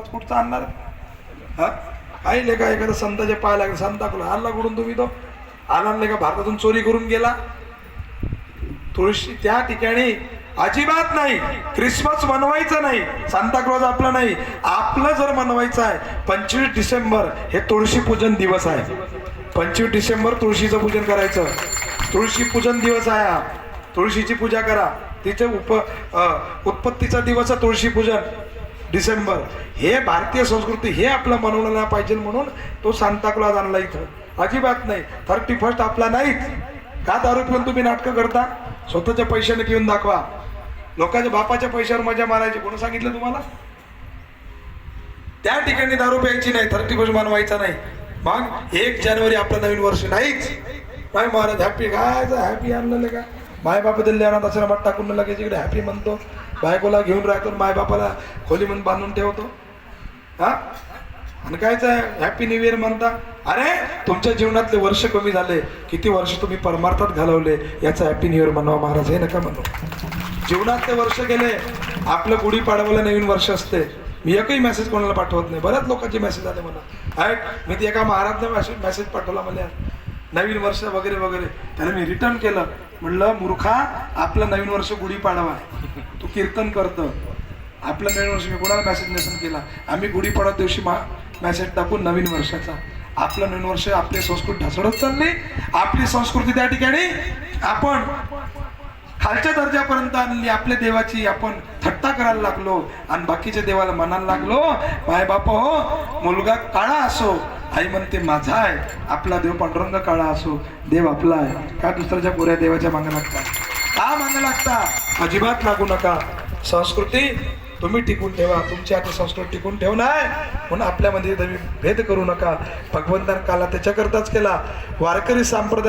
कुठचा आणणार हा काही का एखादा संताच्या पाय लागला संता कुला आणला कुठून तुम्ही तो आला का भारतातून चोरी करून गेला. तुळशी त्या ठिकाणी अजिबात नाही. क्रिसमस मनवायचं नाही, सांताक्लॉज आपला नाही, आपलं जर मनवायचं आहे 25 डिसेंबर हे तुळशी पूजन दिवस आहे. 25 डिसेंबर तुळशीचं पूजन करायचं. तुळशी पूजन दिवस आहे हा. तुळशीची पूजा करा. तिचे उत्पत्तीचा दिवस आहे तुळशी पूजन डिसेंबर. हे भारतीय संस्कृती हे आपलं मनवलं पाहिजे म्हणून तो सांताक्लॉज आणला इथं. अजिबात नाही. 31 आपला नाहीच. का दारू पिऊन तुम्ही नाटकं करता? स्वतःच्या पैशाने पिऊन दाखवा. लोकांच्या बापाच्या पैशावर मजा मारायची कोण सांगितलं तुम्हाला? त्या ठिकाणी दारू प्यायची नाही, 31 मनवायचा नाही. मग 1 जानेवारी आपलं नवीन वर्ष नाहीच. काय महाराज हॅपी काय हॅपी आणलं का? माय बाप दिल्ली अनाथ आश्रमात टाकून लगेच इकडे हॅपी म्हणतो. बायकोला घेऊन राहतो, माय बापाला खोली म्हणून बांधून ठेवतो. हा आणि कायच आहे हॅपी न्यू इयर म्हणता? अरे तुमच्या जीवनातले वर्ष कमी झाले, किती वर्ष तुम्ही परमार्थात घालवले याचा हॅपी न्यू इयर म्हणवा महाराज. हे नका म्हणू. जीवनातले वर्ष गेले. आपलं गुढीपाडवाला नवीन वर्ष असते. मी एकही मेसेज कोणाला पाठवत नाही. बऱ्याच लोकांचे मेसेज आले मला. मी ते एका महाराजने मेसेज पाठवला मला नवीन वर्ष वगैरे वगैरे. त्याने मी रिटर्न केलं. म्हणलं मूर्खा, आपलं नवीन वर्ष गुढीपाडवा आहे, तू कीर्तन करतं. आपलं नवीन वर्ष मी कोणाला मेसेज नसेल केला. आम्ही गुढीपाडवा दिवशी मेसेज टाकून नवीन वर्षाचा. आपलं नवीन वर्ष आपली संस्कृती ढासळत चालली. आपली संस्कृती त्या ठिकाणी आपण खालच्या दर्जापर्यंत आणली. आपल्या देवाची आपण थट्टा करायला लागलो आणि बाकीच्या देवाला म्हणायला लागलो माय बाप हो, मुलगा काळा असो आई म्हणते माझा आहे, आपला देव पांडुरंग काळा असो देव आपला आहे. का दुसऱ्याच्या गोऱ्या देवाच्या मागे लागता? का मागे लागता? अजिबात लागू नका. संस्कृती तुम्ही टिकून ठेवा. तुमची आता संस्कृती टिकून ठेवणार म्हणून आपल्यामध्ये तुम्ही भेद करू नका. भगवंतान काला त्याच्याकरताच केला. वारकरी संप्रदाय